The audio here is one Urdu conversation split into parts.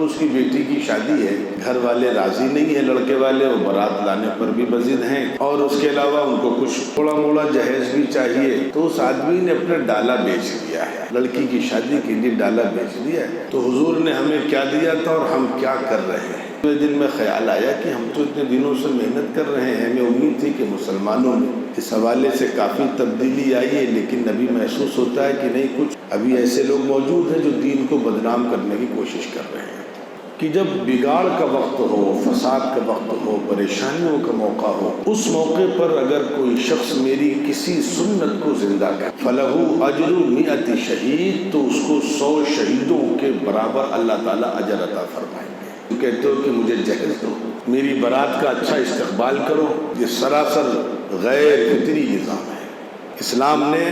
اس کی بیٹی کی شادی ہے، گھر والے راضی نہیں ہیں، لڑکے والے، وہ بارات لانے پر بھی بضد ہیں، اور اس کے علاوہ ان کو کچھ تھوڑا موڑا جہیز بھی چاہیے، تو اس آدمی نے اپنا ڈالا بیچ دیا ہے، لڑکی کی شادی کے لیے ڈالا بیچ دیا ہے۔ تو حضور نے ہمیں کیا دیا تھا اور ہم کیا کر رہے ہیں؟ میرے دل میں خیال آیا کہ ہم تو اتنے دنوں سے محنت کر رہے ہیں، ہمیں امید تھی کہ مسلمانوں میں اس حوالے سے کافی تبدیلی آئی ہے، لیکن ابھی محسوس ہوتا ہے کہ نہیں، کچھ ابھی ایسے لوگ موجود ہیں جو دین کو بدنام کرنے کی کوشش کر رہے ہیں، کہ جب بگاڑ کا وقت ہو، فساد کا وقت ہو، پریشانیوں کا موقع ہو، اس موقع پر اگر کوئی شخص میری کسی سنت کو زندہ کر فَلَهُ أَجْرُ 100 شہید، تو اس کو 100 شہیدوں کے برابر اللہ تعالیٰ اجر عطا فرمائیں گے۔ تو کہتے ہو کہ مجھے جہیز دو، میری برات کا اچھا استقبال کرو، یہ سراسر غیر فطری نظام ہے۔ اسلام نے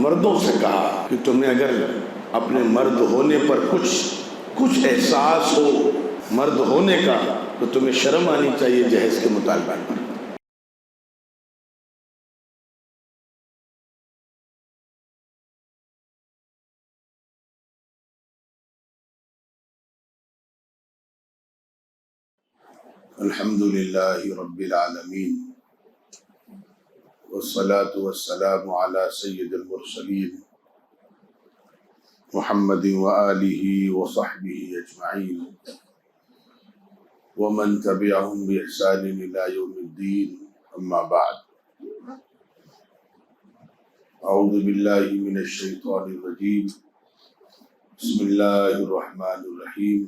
مردوں سے کہا کہ تمہیں اگر اپنے مرد ہونے پر کچھ احساس ہو مرد ہونے کا، تو تمہیں شرم آنی چاہیے جہیز کے مطالبہ پر۔ الحمد للہ رب العالمین، والصلاة والسلام علی سید المرسلین محمد وآلہ وصحبہ اجمعین ومن تبعهم بإحسان إلى يوم الدین، اما بعد۔ اعوذ باللہ من الشیطان الرجیم، بسم اللہ الرحمن الرحیم۔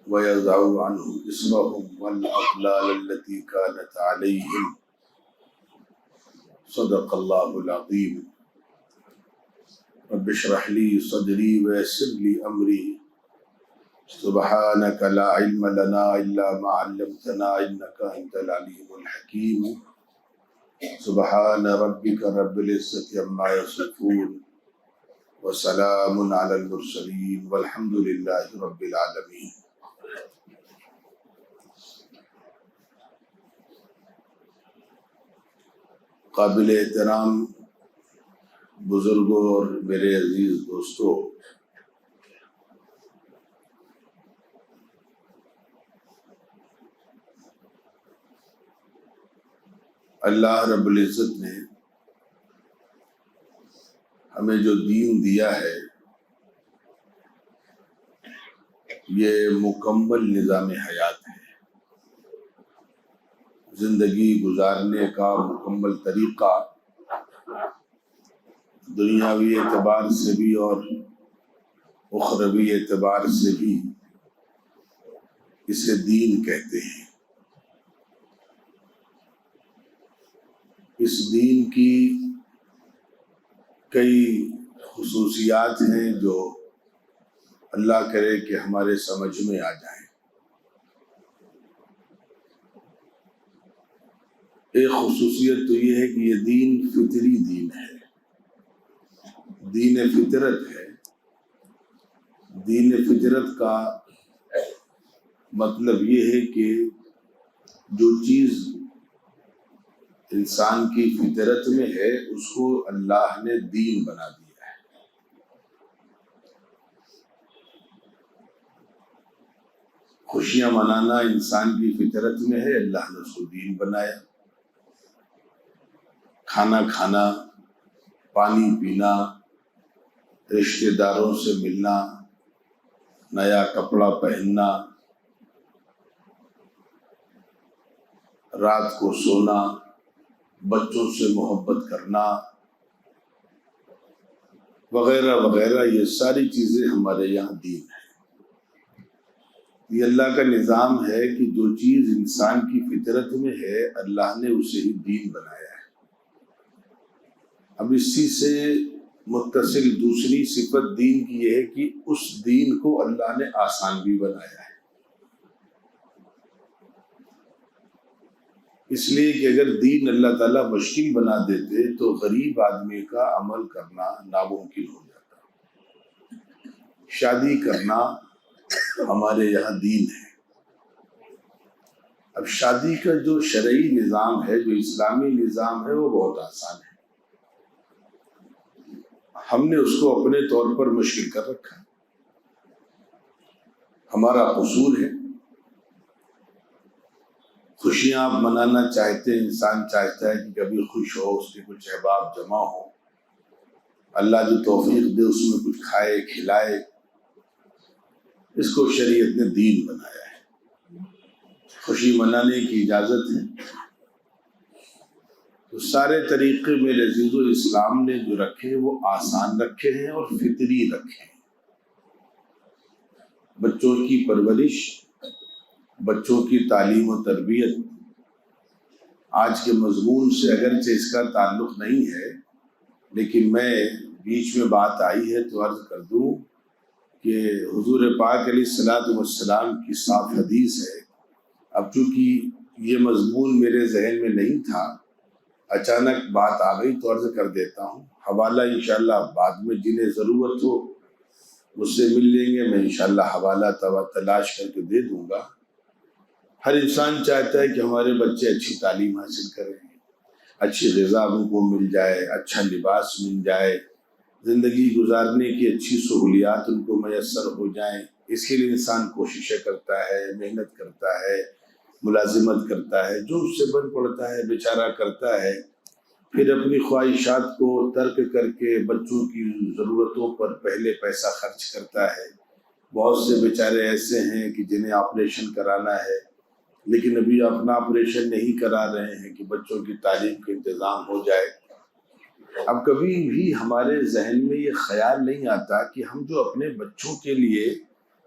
وَيَضَعُ عَنْهُمْ إِصْرَهُمْ وَالْأَغْلَالَ الَّتِي كَانَتْ عَلَيْهِمْ، صدق اللہ العظیم۔ رب اشرح لي صدری ويسر لي أمری، سبحانك لا علم لنا إلا ما علمتنا إنك أنت العليم الحكيم۔ سبحان ربك رب العزة عما يصفون وسلام على المرسلين والحمد لله رب العالمين۔ قابل احترام بزرگوں اور میرے عزیز دوستوں، اللہ رب العزت نے ہمیں جو دین دیا ہے، یہ مکمل نظام حیات ہے، زندگی گزارنے کا مکمل طریقہ، دنیاوی اعتبار سے بھی اور اخروی اعتبار سے بھی اسے دین کہتے ہیں۔ اس دین کی کئی خصوصیات ہیں جو اللہ کرے کہ ہمارے سمجھ میں آ جائیں۔ ایک خصوصیت تو یہ ہے کہ یہ دین فطری دین ہے، دین فطرت ہے۔ دین فطرت کا مطلب یہ ہے کہ جو چیز انسان کی فطرت میں ہے اس کو اللہ نے دین بنا دیا ہے۔ خوشیاں منانا انسان کی فطرت میں ہے، اللہ نے اس کو دین بنایا۔ کھانا کھانا، پانی پینا، رشتہ داروں سے ملنا، نیا کپڑا پہننا، رات کو سونا، بچوں سے محبت کرنا وغیرہ وغیرہ، یہ ساری چیزیں ہمارے یہاں دین ہے۔ یہ اللہ کا نظام ہے کہ جو چیز انسان کی فطرت میں ہے اللہ نے اسے ہی دین بنایا ہے۔ اب اسی سے متصل دوسری صفت دین کی یہ ہے کہ اس دین کو اللہ نے آسان بھی بنایا ہے، اس لیے کہ اگر دین اللہ تعالیٰ مشکل بنا دیتے تو غریب آدمی کا عمل کرنا ناممکن ہو جاتا۔ شادی کرنا ہمارے یہاں دین ہے۔ اب شادی کا جو شرعی نظام ہے، جو اسلامی نظام ہے، وہ بہت آسان ہے، ہم نے اس کو اپنے طور پر مشکل کر رکھا ہے۔ ہمارا قصور ہے. خوشیاں آپ منانا چاہتے ہیں، انسان چاہتا ہے کہ کبھی خوش ہو، اس کے کچھ احباب جمع ہو، اللہ جو توفیق دے اس میں کچھ کھائے کھلائے. اس کو شریعت نے دین بنایا ہے، خوشی منانے کی اجازت ہے. تو سارے طریقے میرے عزیزو اسلام نے جو رکھے وہ آسان رکھے ہیں اور فطری رکھے ہیں. بچوں کی پرورش، بچوں کی تعلیم و تربیت آج کے مضمون سے اگرچہ اس کا تعلق نہیں ہے، لیکن میں بیچ میں بات آئی ہے تو عرض کر دوں کہ حضور پاک علیہ الصلوۃ والسلام کی صاف حدیث ہے. اب چونکہ یہ مضمون میرے ذہن میں نہیں تھا، اچانک بات آ گئی تو عرض کر دیتا ہوں. حوالہ انشاءاللہ بعد میں جنہیں ضرورت ہو مجھ سے مل لیں گے، میں انشاءاللہ حوالہ تلاش کر کے دے دوں گا. ہر انسان چاہتا ہے کہ ہمارے بچے اچھی تعلیم حاصل کریں، اچھی غذا ان کو مل جائے، اچھا لباس مل جائے، زندگی گزارنے کی اچھی سہولیات ان کو میسر ہو جائیں. اس کے لیے انسان کوششیں کرتا ہے، محنت کرتا ہے، ملازمت کرتا ہے، جو اس سے بن پڑتا ہے بیچارہ کرتا ہے. پھر اپنی خواہشات کو ترک کر کے بچوں کی ضرورتوں پر پہلے پیسہ خرچ کرتا ہے. بہت سے بیچارے ایسے ہیں کہ جنہیں آپریشن کرانا ہے لیکن ابھی اپنا آپریشن نہیں کرا رہے ہیں کہ بچوں کی تعلیم کا انتظام ہو جائے. اب کبھی بھی ہمارے ذہن میں یہ خیال نہیں آتا کہ ہم جو اپنے بچوں کے لیے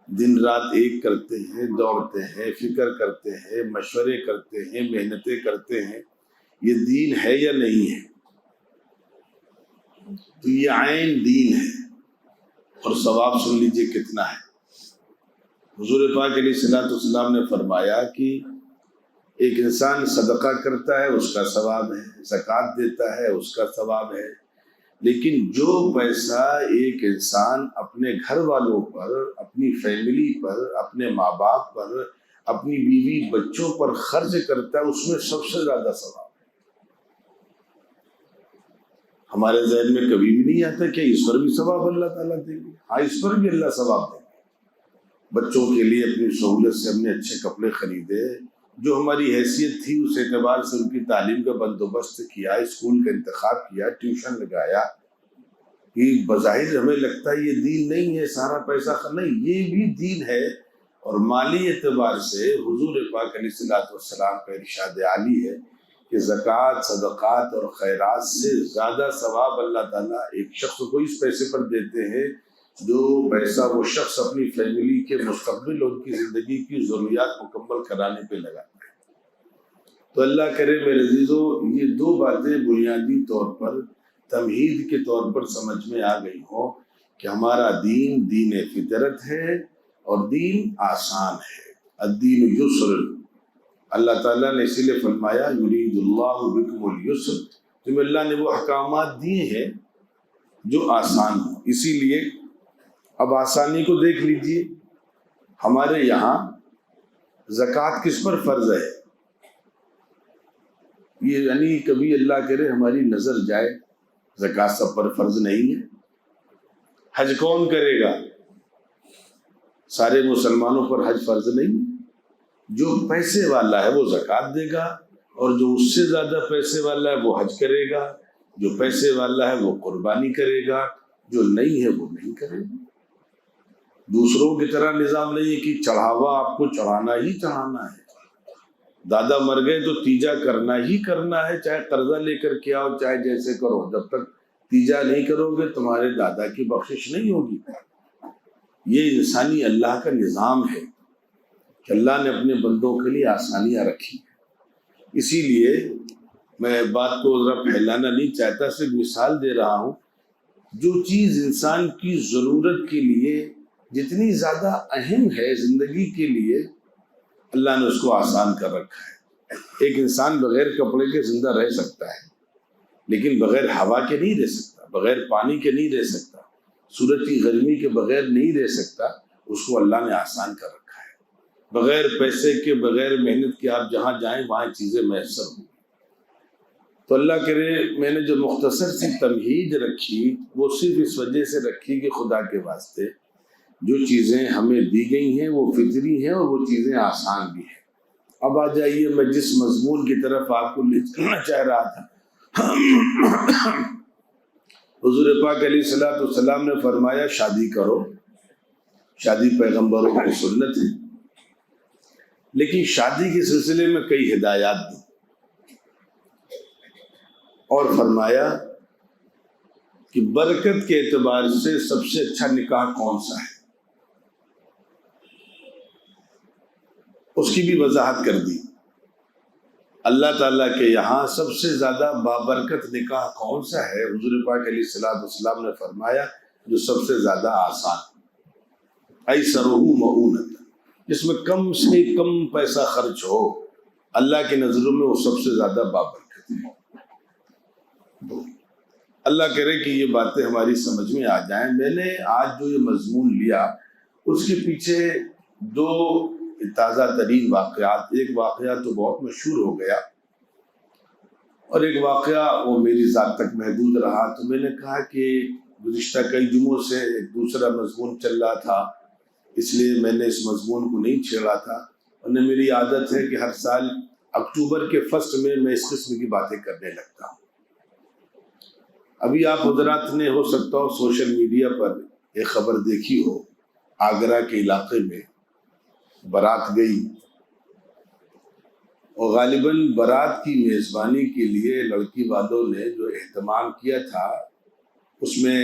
دن رات ایک کرتے ہیں، دوڑتے ہیں، فکر کرتے ہیں، مشورے کرتے ہیں، محنتیں کرتے ہیں، یہ دین ہے یا نہیں ہے؟ تو یہ عین دین ہے. اور ثواب سن لیجئے کتنا ہے. حضور پاک علیہ الصلوۃ والسلام نے فرمایا کہ ایک انسان صدقہ کرتا ہے اس کا ثواب ہے، زکوٰۃ دیتا ہے اس کا ثواب ہے، لیکن جو پیسہ ایک انسان اپنے گھر والوں پر، اپنی فیملی پر، اپنے ماں باپ پر، اپنی بیوی بچوں پر خرچ کرتا ہے اس میں سب سے زیادہ ثواب ہے. ہمارے ذہن میں کبھی بھی نہیں آتا کہ اس پر بھی ثواب اللہ تعالیٰ دیں گے. ہاں، اس پر بھی اللہ ثواب دیں گے. بچوں کے لیے اپنی سہولت سے ہم نے اچھے کپڑے خریدے، جو ہماری حیثیت تھی اس اعتبار سے ان کی تعلیم کا بندوبست کیا، اسکول کا انتخاب کیا، ٹیوشن لگایا. یہ بظاہر ہمیں لگتا ہے یہ دین نہیں ہے، سارا پیسہ نہیں، یہ بھی دین ہے. اور مالی اعتبار سے حضور پاک علیہ الصلوۃ والسلام کا ارشاد عالی ہے کہ زکوٰۃ، صدقات اور خیرات سے زیادہ ثواب اللہ تعالیٰ ایک شخص کو اس پیسے پر دیتے ہیں جو پیسہ وہ شخص اپنی فیملی کے مستقبل اور ان کی زندگی کی ضروریات مکمل کرانے پہ لگاتا ہے. تو اللہ کرے میرے عزیزو یہ دو باتیں بنیادی طور پر تمہید کے طور پر سمجھ میں آ گئی ہوں کہ ہمارا دین دین فطرت ہے اور دین آسان ہے. الدین یسر، اللہ تعالیٰ نے اسی لیے فرمایا یرید اللہ بکم الیسر، تمہیں اللہ نے وہ احکامات دیے ہیں جو آسان ہوں. اسی لیے اب آسانی کو دیکھ لیجئے، ہمارے یہاں زکوٰۃ کس پر فرض ہے؟ یہ یعنی کبھی اللہ کرے ہماری نظر جائے، زکوٰۃ سب پر فرض نہیں ہے. حج کون کرے گا؟ سارے مسلمانوں پر حج فرض نہیں. جو پیسے والا ہے وہ زکوٰۃ دے گا، اور جو اس سے زیادہ پیسے والا ہے وہ حج کرے گا. جو پیسے والا ہے وہ قربانی کرے گا، جو نہیں ہے وہ نہیں کرے گا. دوسروں کی طرح نظام نہیں ہے کہ چڑھاوا آپ کو چڑھانا ہی چڑھانا ہے. دادا مر گئے تو تیجا کرنا ہی کرنا ہے، چاہے قرضہ لے کر کے آؤ چاہے جیسے کرو. جب تک تیجا نہیں کرو گے تمہارے دادا کی بخشش نہیں ہوگی. یہ انسانی اللہ کا نظام ہے کہ اللہ نے اپنے بندوں کے لیے آسانیاں رکھی. اسی لیے میں بات کو ذرا پھیلانا نہیں چاہتا، صرف مثال دے رہا ہوں. جو چیز انسان کی ضرورت کے لیے جتنی زیادہ اہم ہے زندگی کے لیے، اللہ نے اس کو آسان کر رکھا ہے. ایک انسان بغیر کپڑے کے زندہ رہ سکتا ہے لیکن بغیر ہوا کے نہیں رہ سکتا، بغیر پانی کے نہیں رہ سکتا، سورج کی گرمی کے بغیر نہیں رہ سکتا. اس کو اللہ نے آسان کر رکھا ہے. بغیر پیسے کے، بغیر محنت کے آپ جہاں جائیں وہاں چیزیں میسر ہوں. تو اللہ کرے میں نے جو مختصر سی تمہید رکھی وہ صرف اس وجہ سے رکھی کہ خدا کے واسطے جو چیزیں ہمیں دی گئی ہیں وہ فطری ہیں اور وہ چیزیں آسان بھی ہیں۔ اب آ جائیے، میں جس مضمون کی طرف آپ کو لے چلنا چاہ رہا تھا، حضور پاک علیہ الصلوۃ والسلام نے فرمایا شادی کرو، شادی پیغمبروں کی سنت ہے، لیکن شادی کے سلسلے میں کئی ہدایات دی اور فرمایا کہ برکت کے اعتبار سے سب سے اچھا نکاح کون سا ہے، اس کی بھی وضاحت کر دی۔ اللہ تعالیٰ کے یہاں سب سے زیادہ بابرکت نکاح کون سا ہے؟ حضور پاک علیہ الصلوۃ والسلام نے فرمایا جو سب سے زیادہ آسان، ایسرہ مؤونۃ، جس میں کم سے کم پیسہ خرچ ہو، اللہ کی نظروں میں وہ سب سے زیادہ بابرکت ہے۔ اللہ کرے کہ یہ باتیں ہماری سمجھ میں آ جائیں۔ میں نے آج جو یہ مضمون لیا اس کے پیچھے دو تازہ ترین واقعات، ایک واقعہ تو بہت مشہور ہو گیا اور ایک واقعہ وہ میری ذات تک محدود رہا، تو میں نے کہا کہ گزشتہ کئی جمعوں سے ایک دوسرا مضمون چل رہا تھا، اس لیے میں نے اس مضمون کو نہیں چھیڑا تھا، اور میری عادت ہے کہ ہر سال اکتوبر کے فرسٹ میں اس قسم کی باتیں کرنے لگتا ہوں۔ ابھی آپ حضرات نے ہو سکتا ہو سوشل میڈیا پر ایک خبر دیکھی ہو، آگرہ کے علاقے میں بارات گئی اور غالباً بارات کی میزبانی کے لیے لڑکی والوں نے جو اہتمام کیا تھا اس میں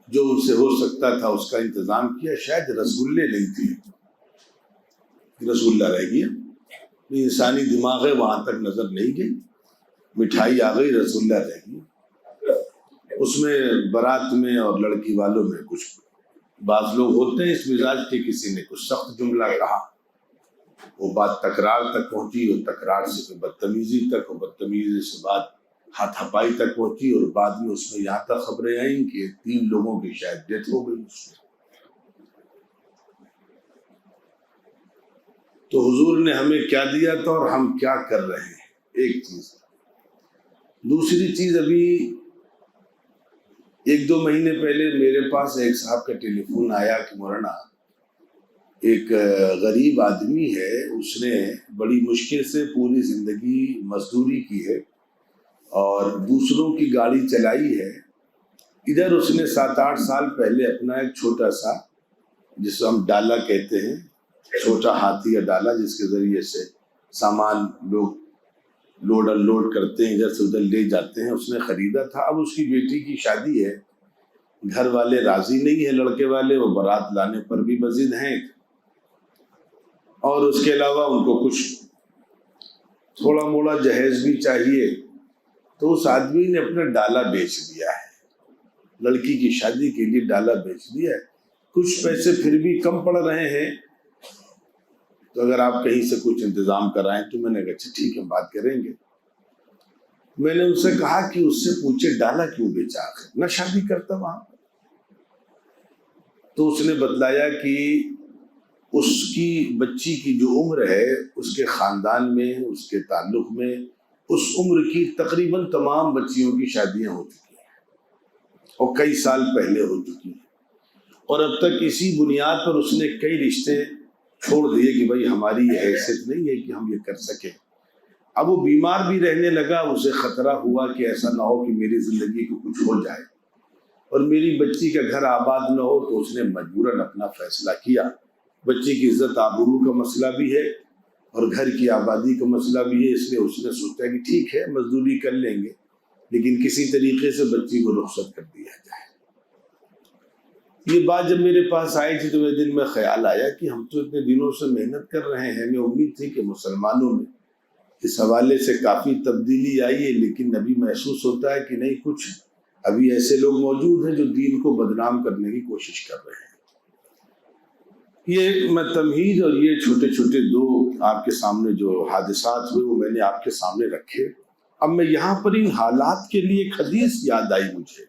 جو ان سے ہو سکتا تھا اس کا انتظام کیا، شاید رسگلے نہیں تھے، رسگلہ رہ گیا، انسانی دماغ ہے وہاں تک نظر نہیں گئی، مٹھائی آ گئی، رسگلہ رہ گیا۔ اس میں بارات میں اور لڑکی والوں میں کچھ بعض لوگ ہوتے ہیں اس مزاج کے، کسی نے کچھ سخت جملہ کہا، وہ بات تکرار تک پہنچی، اور تکرار سے بدتمیزی تک، اور بدتمیزی سے بات ہاتھ ہپائی تک پہنچی، اور بعد میں اس میں یہاں تک خبریں آئیں کہ 3 لوگوں کی شاید ڈیتھ ہو گئی اس میں۔ تو حضور نے ہمیں کیا دیا تھا اور ہم کیا کر رہے ہیں، ایک چیز۔ دوسری چیز، ابھی 1-2 مہینے پہلے میرے پاس ایک صاحب کا ٹیلی فون آیا کہ مولانا ایک غریب آدمی ہے، اس نے بڑی مشکل سے پوری زندگی مزدوری کی ہے اور دوسروں کی گاڑی چلائی ہے، ادھر اس نے 7-8 سال پہلے اپنا ایک چھوٹا سا، جس کو ہم ڈالا کہتے ہیں، چھوٹا ہاتھی یا ڈالا جس کے ذریعے سے سامان لوگ لوڈ ان لوڈ کرتے ہیں، ادھر سے ادھر لے جاتے ہیں، اس نے خریدا تھا۔ اب اس کی بیٹی کی شادی ہے، گھر والے راضی نہیں ہیں، لڑکے والے، وہ بارات لانے پر بھی بضد ہیں، اور اس کے علاوہ ان کو کچھ تھوڑا موڑا جہیز بھی چاہیے، تو اس آدمی نے اپنا ڈالا بیچ دیا ہے، لڑکی کی شادی کے لیے ڈالا بیچ دیا ہے، کچھ پیسے پھر بھی کم پڑ رہے ہیں، تو اگر آپ کہیں سے کچھ انتظام کرائیں تو میں نے کہا اچھا ٹھیک ہے، بات کریں گے۔ میں نے ان سے کہا کہ اس سے پوچھے ڈالا کیوں بیچا، نہ شادی کرتا وہاں، تو اس نے بتلایا کہ اس کی بچی کی جو عمر ہے، اس کے خاندان میں، اس کے تعلق میں، اس عمر کی تقریباً تمام بچیوں کی شادیاں ہو چکی ہیں اور کئی سال پہلے ہو چکی ہیں، اور اب تک اسی بنیاد پر اس نے کئی رشتے چھوڑ دیے کہ بھائی ہماری یہ حیثیت نہیں ہے کہ ہم یہ کر سکیں۔ اب وہ بیمار بھی رہنے لگا، اسے خطرہ ہوا کہ ایسا نہ ہو کہ میری زندگی کو کچھ ہو جائے اور میری بچی کا گھر آباد نہ ہو، تو اس نے مجبوراً اپنا فیصلہ کیا۔ بچی کی عزت آبرو کا مسئلہ بھی ہے اور گھر کی آبادی کا مسئلہ بھی ہے، اس لیے اس نے سوچا کہ ٹھیک ہے مزدوری کر لیں گے، لیکن کسی طریقے سے بچی کو رخصت کر دیا جائے۔ یہ بات جب میرے پاس آئی تھی تو میرے دل میں خیال آیا کہ ہم تو اتنے دنوں سے محنت کر رہے ہیں، ہمیں امید تھی کہ مسلمانوں میں اس حوالے سے کافی تبدیلی آئی ہے، لیکن ابھی محسوس ہوتا ہے کہ نہیں، کچھ ابھی ایسے لوگ موجود ہیں جو دین کو بدنام کرنے کی کوشش کر رہے ہیں۔ یہ میں تمہید اور یہ چھوٹے چھوٹے 2 آپ کے سامنے جو حادثات ہوئے وہ میں نے آپ کے سامنے رکھے۔ اب میں یہاں پر ان حالات کے لیے ایک حدیث یاد آئی مجھے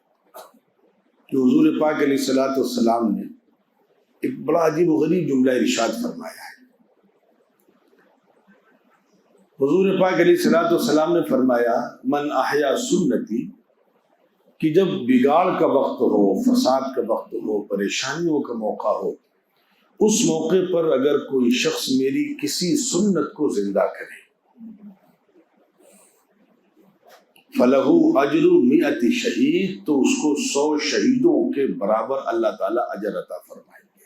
کہ حضور پاک علیہ الصلوۃ والسلام نے ایک بڑا عجیب و غریب جملہ ارشاد فرمایا ہے۔ حضور پاک علیہ الصلوۃ والسلام نے فرمایا من احیا سنتی کہ جب بگاڑ کا وقت ہو، فساد کا وقت ہو، پریشانیوں کا موقع ہو، اس موقع پر اگر کوئی شخص میری کسی سنت کو زندہ کرے، فَلَهُ أَجْرُ مِئَةِ شہید، تو اس کو 100 شہیدوں کے برابر اللہ تعالیٰ اجر عطا فرمائیں گے۔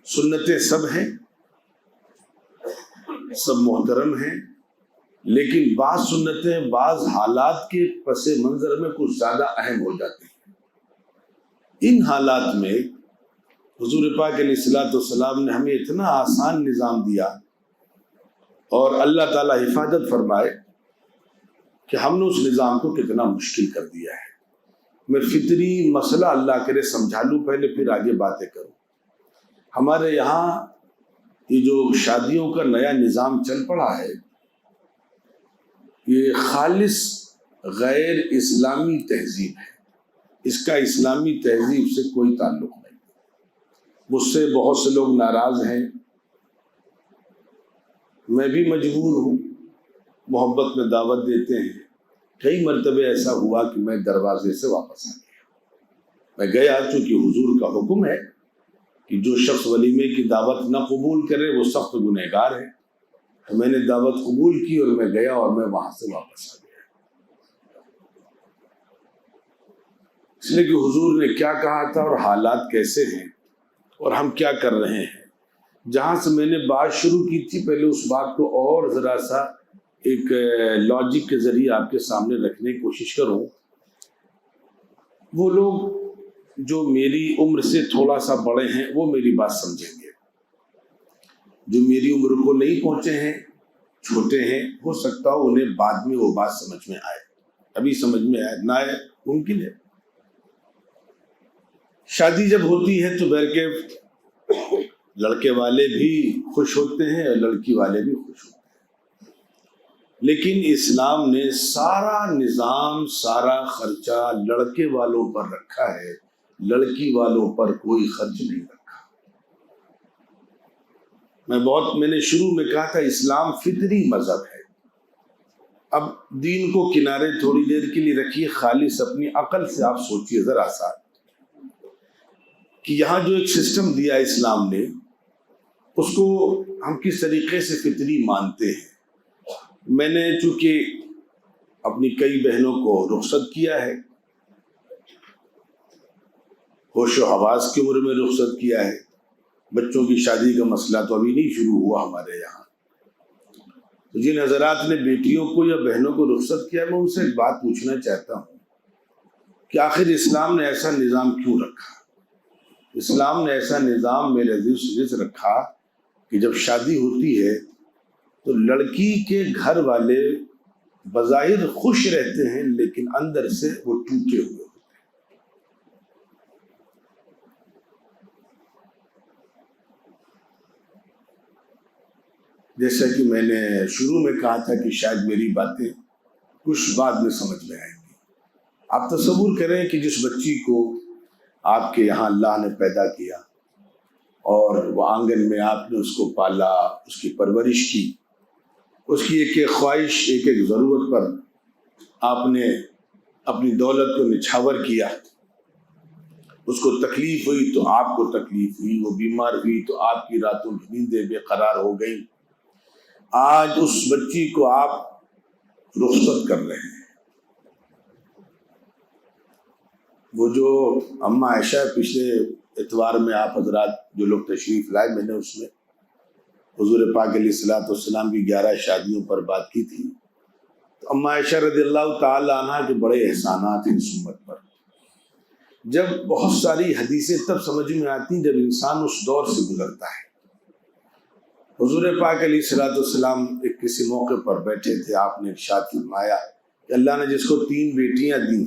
سنتیں سب ہیں، سب محترم ہیں، لیکن بعض سنتیں بعض حالات کے پس منظر میں کچھ زیادہ اہم ہو جاتی ہیں۔ ان حالات میں حضور پاک علیہ الصلوۃ والسلام نے ہمیں اتنا آسان نظام دیا، اور اللہ تعالیٰ حفاظت فرمائے کہ ہم نے اس نظام کو کتنا مشکل کر دیا ہے۔ میں فطری مسئلہ اللہ کرے سمجھا لوں پہلے، پھر آگے باتیں کروں۔ ہمارے یہاں یہ جو شادیوں کا نیا نظام چل پڑا ہے، یہ خالص غیر اسلامی تہذیب ہے، اس کا اسلامی تہذیب سے کوئی تعلق نہیں۔ مجھ سے بہت سے لوگ ناراض ہیں، میں بھی مجبور ہوں، محبت میں دعوت دیتے ہیں۔ کئی مرتبہ ایسا ہوا کہ میں دروازے سے واپس آ گیا۔ میں گیا، چونکہ حضور کا حکم ہے کہ جو شخص ولیمے کی دعوت نہ قبول کرے وہ سخت گنہگار ہے، تو میں نے دعوت قبول کی اور میں گیا، اور میں وہاں سے واپس آ گیا، اس لیے کہ حضور نے کیا کہا تھا اور حالات کیسے ہیں اور ہم کیا کر رہے ہیں۔ جہاں سے میں نے بات شروع کی تھی، پہلے اس بات کو اور ذرا سا ایک لاجک کے ذریعے آپ کے سامنے رکھنے کی کوشش کروں۔ وہ لوگ جو میری عمر سے تھوڑا سا بڑے ہیں وہ میری بات سمجھیں گے، جو میری عمر کو نہیں پہنچے ہیں، چھوٹے ہیں، ہو سکتا ہو انہیں بعد میں وہ بات سمجھ میں آئے، ابھی سمجھ میں آئے نہ آئے، ممکن ہے۔ شادی جب ہوتی ہے تو بہرکیف لڑکے والے بھی خوش ہوتے ہیں اور لڑکی والے بھی خوش ہوتے ہیں، لیکن اسلام نے سارا نظام، سارا خرچہ لڑکے والوں پر رکھا ہے، لڑکی والوں پر کوئی خرچ نہیں رکھا۔ میں نے شروع میں کہا تھا اسلام فطری مذہب ہے۔ اب دین کو کنارے تھوڑی دیر کے لیے رکھیے، خالص اپنی عقل سے آپ سوچئے ذرا سا کہ یہاں جو ایک سسٹم دیا اسلام نے، اس کو ہم کس طریقے سے فطری مانتے ہیں۔ میں نے چونکہ اپنی کئی بہنوں کو رخصت کیا ہے، ہوش و حواس کی عمر میں رخصت کیا ہے، بچوں کی شادی کا مسئلہ تو ابھی نہیں شروع ہوا ہمارے یہاں، تو جن حضرات نے بیٹیوں کو یا بہنوں کو رخصت کیا، میں ان سے ایک بات پوچھنا چاہتا ہوں کہ آخر اسلام نے ایسا نظام کیوں رکھا؟ اسلام نے ایسا نظام میرے عزیز رکھا کہ جب شادی ہوتی ہے تو لڑکی کے گھر والے بظاہر خوش رہتے ہیں، لیکن اندر سے وہ ٹوٹے ہوئے ہوتے ہیں۔ جیسا کہ میں نے شروع میں کہا تھا کہ شاید میری باتیں کچھ بعد میں سمجھ میں آئیں گی۔ آپ تصور کریں کہ جس بچی کو آپ کے یہاں اللہ نے پیدا کیا اور وہ آنگن میں آپ نے اس کو پالا، اس کی پرورش کی، اس کی ایک ایک خواہش، ایک ایک ضرورت پر آپ نے اپنی دولت کو نچھاور کیا، اس کو تکلیف ہوئی تو آپ کو تکلیف ہوئی، وہ بیمار ہوئی تو آپ کی راتوں کی نیندیں بے قرار ہو گئیں۔ آج اس بچی کو آپ رخصت کر رہے ہیں۔ وہ جو اماں عائشہ پچھلے اتوار میں آپ حضرات جو لوگ تشریف لائے، میں نے اس میں حضور پاک علیہ الصلوۃ والسلام کی 11 شادیوں پر بات کی تھی، تو اماں عائشہ رضی اللہ تعالی عنہ کے بڑے احسانات ہیں اس امت پر۔ جب بہت ساری حدیثیں تب سمجھ میں آتی ہیں جب انسان اس دور سے گزرتا ہے۔ حضور پاک علیہ الصلوۃ والسلام ایک کسی موقع پر بیٹھے تھے، آپ نے ارشاد فرمایا کہ اللہ نے جس کو 3 بیٹیاں دیں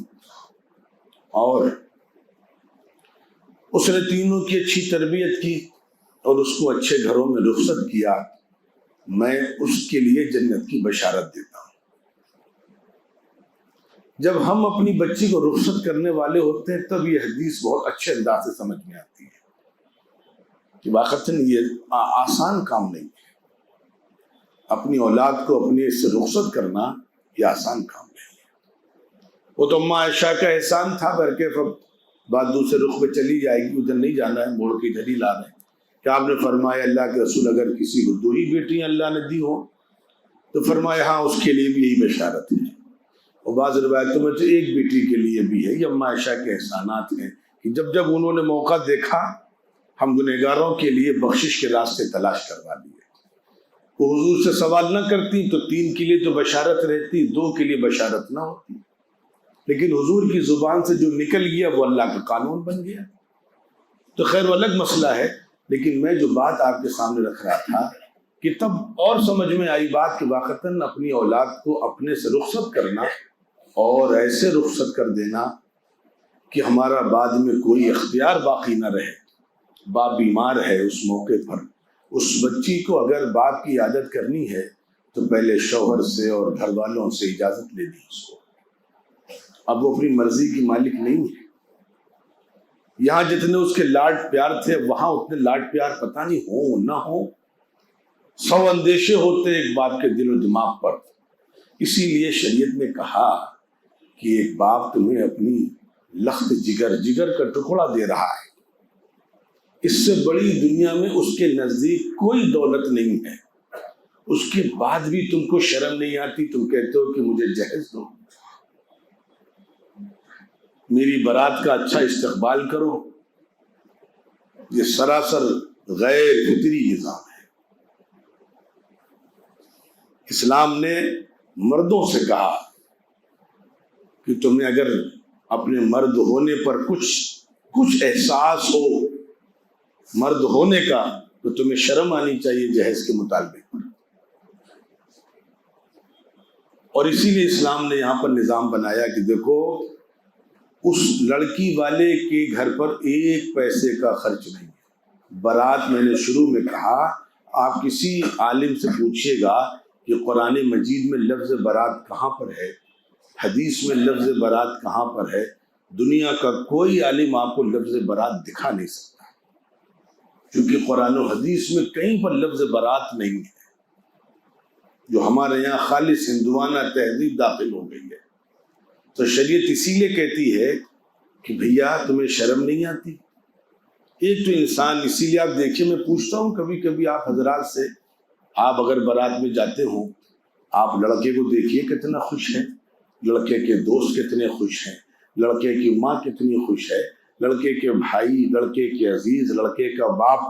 اور اس نے تینوں کی اچھی تربیت کی اور اس کو اچھے گھروں میں رخصت کیا، میں اس کے لیے جنت کی بشارت دیتا ہوں۔ جب ہم اپنی بچی کو رخصت کرنے والے ہوتے ہیں تب یہ حدیث بہت اچھے انداز سے سمجھ میں آتی ہے کہ واقعتاً یہ آسان کام نہیں ہے، اپنی اولاد کو اپنے سے رخصت کرنا یہ آسان کام نہیں ہے۔ وہ تو اما عائشہ کا احسان تھا، بلکہ بات دوسرے رخ پہ چلی جائے گی، ادھر نہیں جانا ہے، موڑ کے ادھر ہی لا رہے ہیں کہ آپ نے فرمایا اللہ کے رسول اگر کسی کو 2 ہی بیٹیاں اللہ نے دی ہوں تو فرمایا ہاں اس کے لیے بھی یہی بشارت ہے، اور بعض روایتوں میں تو 1 بیٹی کے لیے بھی ہے۔ یہ اما عائشہ کے احسانات ہیں کہ جب جب انہوں نے موقع دیکھا ہم گنہگاروں کے لیے بخشش کے راستے تلاش کروا دیے۔ وہ حضور سے سوال نہ کرتی تو 3 کے لیے تو بشارت رہتی، 2 کے لیے بشارت نہ ہوتی، لیکن حضور کی زبان سے جو نکل گیا وہ اللہ کا قانون بن گیا۔ تو خیر وہ الگ مسئلہ ہے، لیکن میں جو بات آپ کے سامنے رکھ رہا تھا کہ تب اور سمجھ میں آئی بات کہ واقعتاً اپنی اولاد کو اپنے سے رخصت کرنا اور ایسے رخصت کر دینا کہ ہمارا بعد میں کوئی اختیار باقی نہ رہے۔ باپ بیمار ہے، اس موقع پر اس بچی کو اگر باپ کی عادت کرنی ہے تو پہلے شوہر سے اور گھر والوں سے اجازت لینی اس کو۔ اب وہ اپنی مرضی کی مالک نہیں ہے۔ یہاں جتنے اس کے لاڈ پیار تھے وہاں اتنے لاڈ پیار پتہ نہیں ہوں نہ ہوں، 100 اندیشے ہوتے ایک باپ کے دل و دماغ پر۔ اسی لیے شریعت نے کہا کہ ایک باپ تمہیں اپنی لخت جگر کا ٹکڑا دے رہا ہے، اس سے بڑی دنیا میں اس کے نزدیک کوئی دولت نہیں ہے، اس کے بعد بھی تم کو شرم نہیں آتی، تم کہتے ہو کہ مجھے جہیز دو، میری برات کا اچھا استقبال کرو۔ یہ سراسر غیر فطری نظام ہے۔ اسلام نے مردوں سے کہا کہ تمہیں اگر اپنے مرد ہونے پر کچھ احساس ہو مرد ہونے کا تو تمہیں شرم آنی چاہیے جہیز کے مطالبے پر۔ اور اسی لیے اسلام نے یہاں پر نظام بنایا کہ دیکھو اس لڑکی والے کے گھر پر 1 پیسے کا خرچ نہیں ہے۔ برات میں نے شروع میں کہا آپ کسی عالم سے پوچھیے گا کہ قرآن مجید میں لفظ برات کہاں پر ہے، حدیث میں لفظ برات کہاں پر ہے، دنیا کا کوئی عالم آپ کو لفظ برات دکھا نہیں سکتا، کیونکہ قرآن و حدیث میں کہیں پر لفظ برات نہیں ہے۔ جو ہمارے یہاں خالص ہندوانہ تہذیب داخل ہو گئی ہے، تو شریعت اسی لیے کہتی ہے کہ بھیا تمہیں شرم نہیں آتی۔ ایک تو انسان، اسی لیے آپ دیکھیے میں پوچھتا ہوں کبھی کبھی آپ حضرات سے، آپ اگر بارات میں جاتے ہوں آپ لڑکے کو دیکھیے کتنا خوش ہے، لڑکے کے دوست کتنے خوش ہیں، لڑکے کی ماں کتنی خوش ہے، لڑکے کے بھائی، لڑکے کے عزیز، لڑکے کا باپ،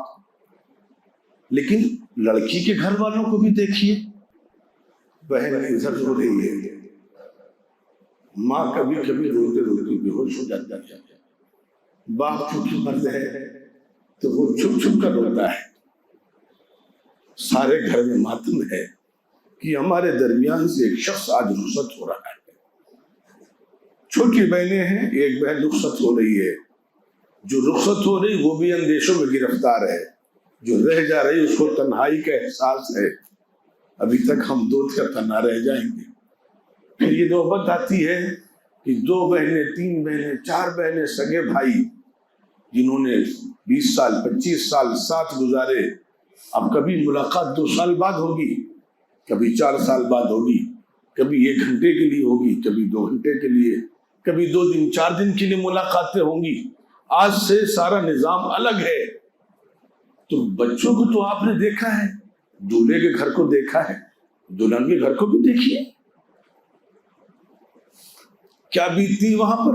لیکن لڑکی کے گھر والوں کو بھی دیکھیے، بہن ادھر رو رہی ہے، ماں کبھی کبھی روتے روتے بے ہوش ہو جاتا ہے، باپ چونکہ مرد ہے تو وہ چھپ چھپ کر روتا ہے۔ سارے گھر میں ماتم ہے کہ ہمارے درمیان سے ایک شخص آج رخصت ہو رہا ہے۔ چھوٹی بہنیں ہیں، ایک بہن رخصت ہو رہی ہے، جو رخصت ہو رہی وہ بھی اندیشوں میں گرفتار ہے، جو رہ جا رہی اس کو تنہائی کا احساس ہے، ابھی تک ہم 2 تھے تنہا رہ جائیں گے۔ پھر یہ نوبت آتی ہے کہ 2 بہنیں، 3 بہنیں، 4 بہنیں، سگے بھائی جنہوں نے 20 سال 25 سال ساتھ گزارے، اب کبھی ملاقات 2 سال بعد ہوگی، کبھی 4 سال بعد ہوگی، کبھی 1 گھنٹے کے لیے ہوگی، کبھی 2 گھنٹے کے لیے، کبھی 2 دن 4 دن کے لیے ملاقاتیں ہوں گی۔ آج سے سارا نظام الگ ہے۔ تو بچوں کو تو آپ نے دیکھا ہے، دولہے کے گھر کو دیکھا ہے، دلہن کے گھر کو بھی دیکھیے کیا بیتتی وہاں پر،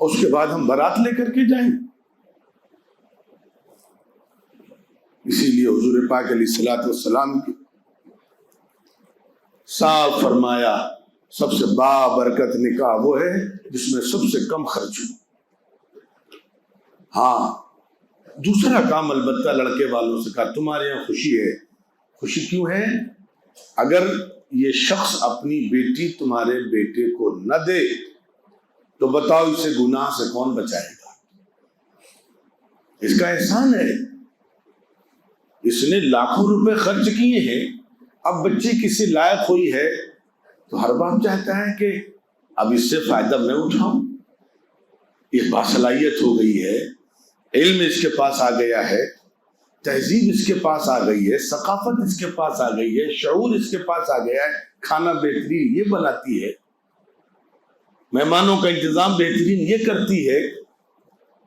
اس کے بعد ہم بارات لے کر کے جائیں۔ اسی لیے حضور پاک علیہ الصلوۃ والسلام کی صاف فرمایا سب سے بابرکت نکاح وہ ہے جس میں سب سے کم خرچ ہو۔ ہاں دوسرا کام البتہ لڑکے والوں سے کہا تمہارے یہاں خوشی ہے، خوشی کیوں ہے؟ اگر یہ شخص اپنی بیٹی تمہارے بیٹے کو نہ دے تو بتاؤ اسے گناہ سے کون بچائے گا؟ اس کا احسان ہے، اس نے لاکھوں روپے خرچ کیے ہیں، اب بچی کسی لائق ہوئی ہے تو ہر باپ چاہتا ہے کہ اب اس سے فائدہ میں اٹھاؤں۔ یہ باصلاحیت ہو گئی ہے، علم اس کے پاس آ گیا ہے، تہذیب اس کے پاس آ گئی ہے، ثقافت اس کے پاس آ گئی ہے، شعور اس کے پاس آ گیا ہے، کھانا بہترین یہ بناتی ہے۔ مہمانوں کا انتظام بہترین یہ کرتی ہے،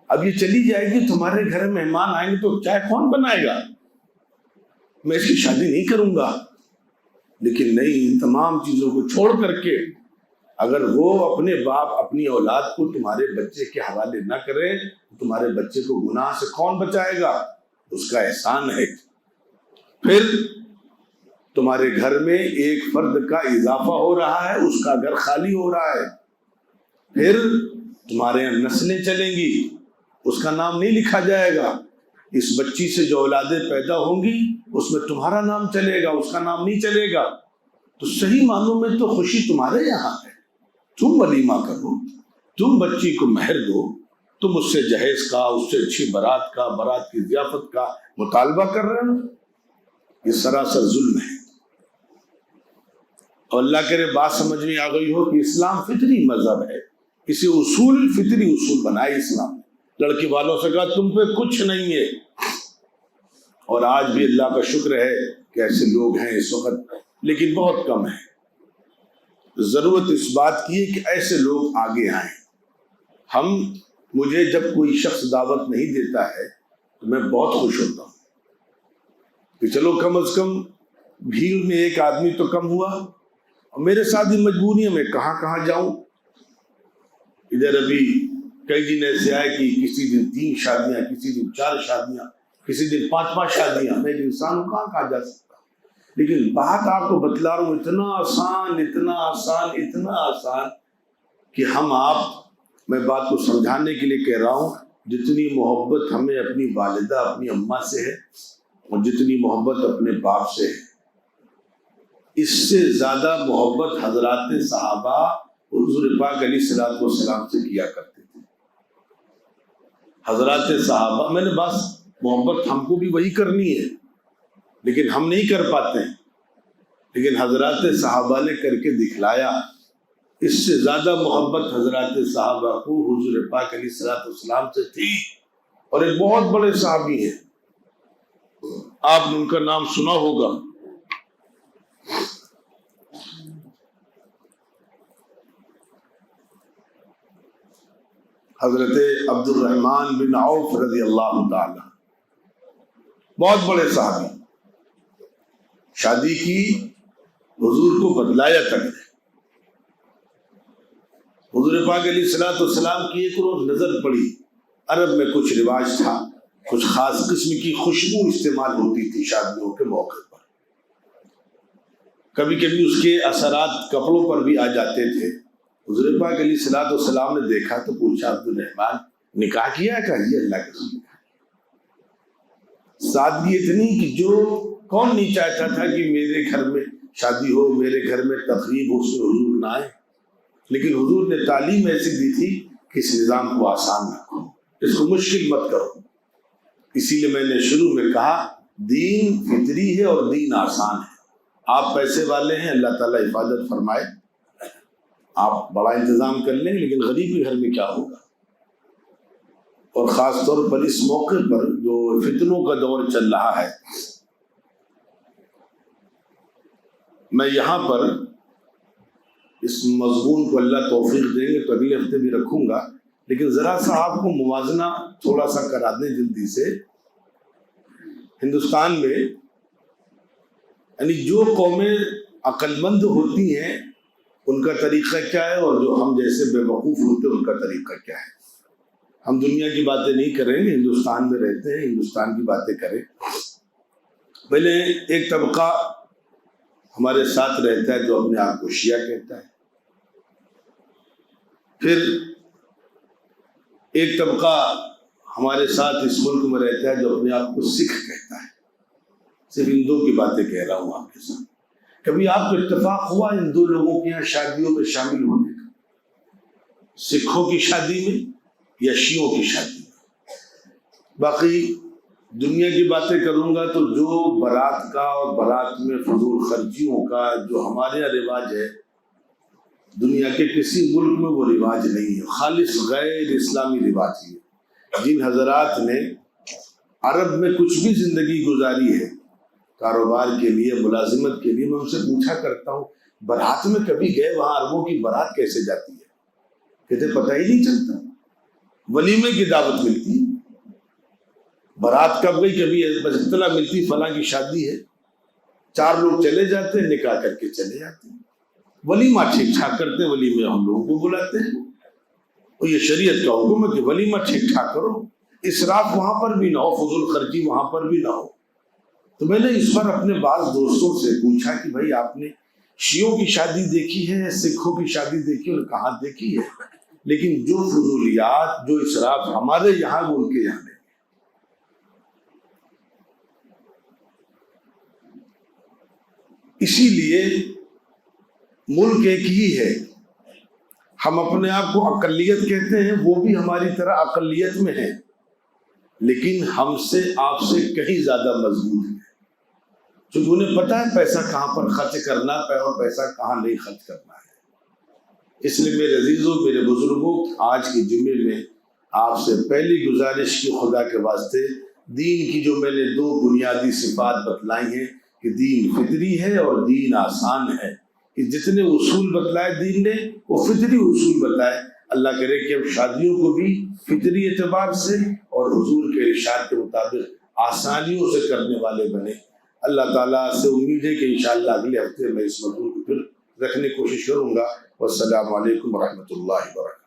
اب یہ چلی جائے گی تمہارے گھر میں مہمان آئیں گے تو چائے کون بنائے گا؟ میں اس کی شادی نہیں کروں گا۔ لیکن نہیں، ان تمام چیزوں کو چھوڑ کر کے اگر وہ اپنے باپ اپنی اولاد کو تمہارے بچے کے حوالے نہ کرے تو تمہارے بچے کو گناہ سے کون بچائے گا؟ اس کا احسان ہے۔ پھر تمہارے گھر میں ایک فرد کا اضافہ ہو رہا ہے، اس کا گھر خالی ہو رہا ہے، پھر تمہارے یہاں نسلیں چلیں گی، اس کا نام نہیں لکھا جائے گا۔ اس بچی سے جو اولادیں پیدا ہوں گی اس میں تمہارا نام چلے گا، اس کا نام نہیں چلے گا۔ تو صحیح معنوں میں تو خوشی تمہارے یہاں ہے، تم ولیمہ کرو، تم بچی کو مہر دو، تم اس سے جہیز کا، اس سے اچھی بارات کا، بارات کی ضیافت کا مطالبہ کر رہے ہو، یہ سراسر ظلم ہے۔ اور اللہ کرے بات سمجھ میں آ گئی ہو کہ اسلام فطری مذہب ہے، اسے فطری اصول بنائے اسلام۔ لڑکی والوں سے کہا تم پہ کچھ نہیں ہے، اور آج بھی اللہ کا شکر ہے کہ ایسے لوگ ہیں اس وقت، لیکن بہت کم ہیں۔ ضرورت اس بات کی ہے کہ ایسے لوگ آگے آئیں۔ مجھے جب کوئی شخص دعوت نہیں دیتا ہے تو میں بہت خوش ہوتا ہوں کہ چلو کم از کم بھیڑ میں ایک آدمی تو کم ہوا، اور میرے ساتھ بھی مجبوری ہے، میں کہاں کہاں جاؤں۔ ادھر ابھی کئی دن ایسے آئے کہ کسی دن 3 شادیاں، کسی دن 4 شادیاں، کسی دن 5 شادیاں۔ میں ایک انسان ہوں، کہاں جا سکتا، لیکن بات آپ کو بتلا رہا ہوں، اتنا آسان اتنا آسان اتنا آسان کہ میں بات کو سمجھانے کے لیے کہہ رہا ہوں، جتنی محبت ہمیں اپنی والدہ اپنی اماں سے ہے اور جتنی محبت اپنے باپ سے ہے، اس سے زیادہ محبت حضرات صحابہ حضور پاک علیہ الصلوۃ والسلام سے کیا کرتے تھے۔ حضرات صحابہ، میں نے بس محبت ہم کو بھی وہی کرنی ہے لیکن ہم نہیں کر پاتے ہیں، لیکن حضرات صحابہ نے کر کے دکھلایا۔ اس سے زیادہ محبت حضرات صحابہ کو حضور پاک علیہ الصلوۃ والسلام سے تھی، اور ایک بہت بڑے صحابی ہیں، آپ نے ان کا نام سنا ہوگا، حضرت عبد الرحمن بن عوف رضی اللہ تعالی، بہت بڑے صحابی، شادی کی، حضور کو بتلایا تک۔ حضور پاک علیہ الصلوۃ والسلام کی ایک روز نظر پڑی، عرب میں کچھ رواج تھا، کچھ خاص قسم کی خوشبو استعمال ہوتی تھی شادیوں کے موقع پر، کبھی کبھی اس کے اثرات کپڑوں پر بھی آ جاتے تھے۔ حضور پاک علیہ الصلوۃ والسلام نے دیکھا تو پوچھا عبد الرحمن نکاح کیا ہے؟ کہا یہ اللہ کے رسول۔ سادگی اتنی کہ جو کون نہیں چاہتا تھا کہ میرے گھر میں شادی ہو، میرے گھر میں تقریب ہو، اس میں حضور نہ آئے، لیکن حضور نے تعلیم ایسی دی تھی کہ اس نظام کو آسان رکھو، اس کو مشکل مت کرو۔ اسی لیے میں نے شروع میں کہا دین فطری ہے اور دین آسان ہے۔ آپ پیسے والے ہیں، اللہ تعالیٰ حفاظت فرمائے، آپ بڑا انتظام کر لیں، لیکن غریب کے گھر میں کیا ہوگا؟ اور خاص طور پر اس موقع پر جو فتنوں کا دور چل رہا ہے، میں یہاں پر اس مضمون کو اللہ توفیق دیں گے تو اگلے ہفتے بھی رکھوں گا، لیکن ذرا سا آپ کو موازنہ تھوڑا سا کرا دیں جلدی سے۔ ہندوستان میں یعنی جو قومیں عقل مند ہوتی ہیں ان کا طریقہ کیا ہے، اور جو ہم جیسے بے وقوف ہوتے ہیں ان کا طریقہ کیا ہے۔ ہم دنیا کی باتیں نہیں کریں گے، ہندوستان میں رہتے ہیں، ہندوستان کی باتیں کریں۔ پہلے ایک طبقہ ہمارے ساتھ رہتا ہے جو اپنے آپ کو شیعہ کہتا ہے، پھر ایک طبقہ ہمارے ساتھ اس ملک میں رہتا ہے جو اپنے آپ کو سکھ کہتا ہے۔ صرف ان دو کی باتیں کہہ رہا ہوں آپ کے ساتھ۔ کبھی آپ کو اتفاق ہوا ان دو لوگوں کے یہاں شادیوں میں شامل ہونے کا، سکھوں کی شادی میں یا شیعوں کی شادی میں؟ باقی دنیا کی باتیں کروں گا تو جو بارات کا اور بارات میں فضول خرچیوں کا جو ہمارے یہاں رواج ہے، دنیا کے کسی ملک میں وہ رواج نہیں ہے، خالص غیر اسلامی رواج ہے۔ جن حضرات نے عرب میں کچھ بھی زندگی گزاری ہے کاروبار کے لیے، ملازمت کے لیے، میں ان سے پوچھا کرتا ہوں بارات میں کبھی گئے وہاں عربوں کی بارات کیسے جاتی ہے؟ کہتے پتہ ہی نہیں چلتا، ولیمے کی دعوت ملتی، بارات کب گئی کبھی بس اطلاع ملتی فلاں کی شادی ہے، 4 لوگ چلے جاتے ہیں، نکاح کر کے چلے جاتے ہیں، ولیمہ ٹھیک ٹھاک کرتے ہیں، ولیمے ہم لوگوں کو بلاتے ہیں، اور یہ شریعت کا حکم ہے کہ ولیمہ ٹھیک ٹھاک کرو، اسراف وہاں پر بھی نہ ہو، فضول خرچی وہاں پر بھی نہ ہو۔ تو میں نے اس بار اپنے بعض دوستوں سے پوچھا کہ بھائی آپ نے شیعوں کی شادی دیکھی ہے، سکھوں کی شادی دیکھی ہے؟ اور کہاں دیکھی ہے، لیکن جو فضولیات جو اسراف ہمارے یہاں وہ ان کے یہاں نہیں۔ اسی لیے ملک ایک ہی ہے، ہم اپنے آپ کو اقلیت کہتے ہیں، وہ بھی ہماری طرح اقلیت میں ہیں، لیکن ہم سے آپ سے کہیں زیادہ مضبوط ہے، چونکہ انہیں پتہ ہے پیسہ کہاں پر خرچ کرنا ہے اور پیسہ کہاں نہیں خرچ کرنا ہے۔ اس لیے میرے عزیزوں، میرے بزرگوں، آج کے جمعے میں آپ سے پہلی گزارش کی خدا کے واسطے، دین کی جو میں نے 2 بنیادی صفات بتلائی ہیں کہ دین فطری ہے اور دین آسان ہے، کہ جتنے اصول بتلائے دین نے وہ فطری اصول بتائے۔ اللہ کرے کہ ہم شادیوں کو بھی فطری اعتبار سے اور حضور کے ارشاد کے مطابق آسانیوں سے کرنے والے بنے۔ اللہ تعالیٰ سے امید ہے کہ انشاءاللہ اگلے ہفتے میں اس موضوع کو پھر رکھنے کی کوشش کروں گا۔ والسلام علیکم ورحمۃ اللہ وبرکاتہ۔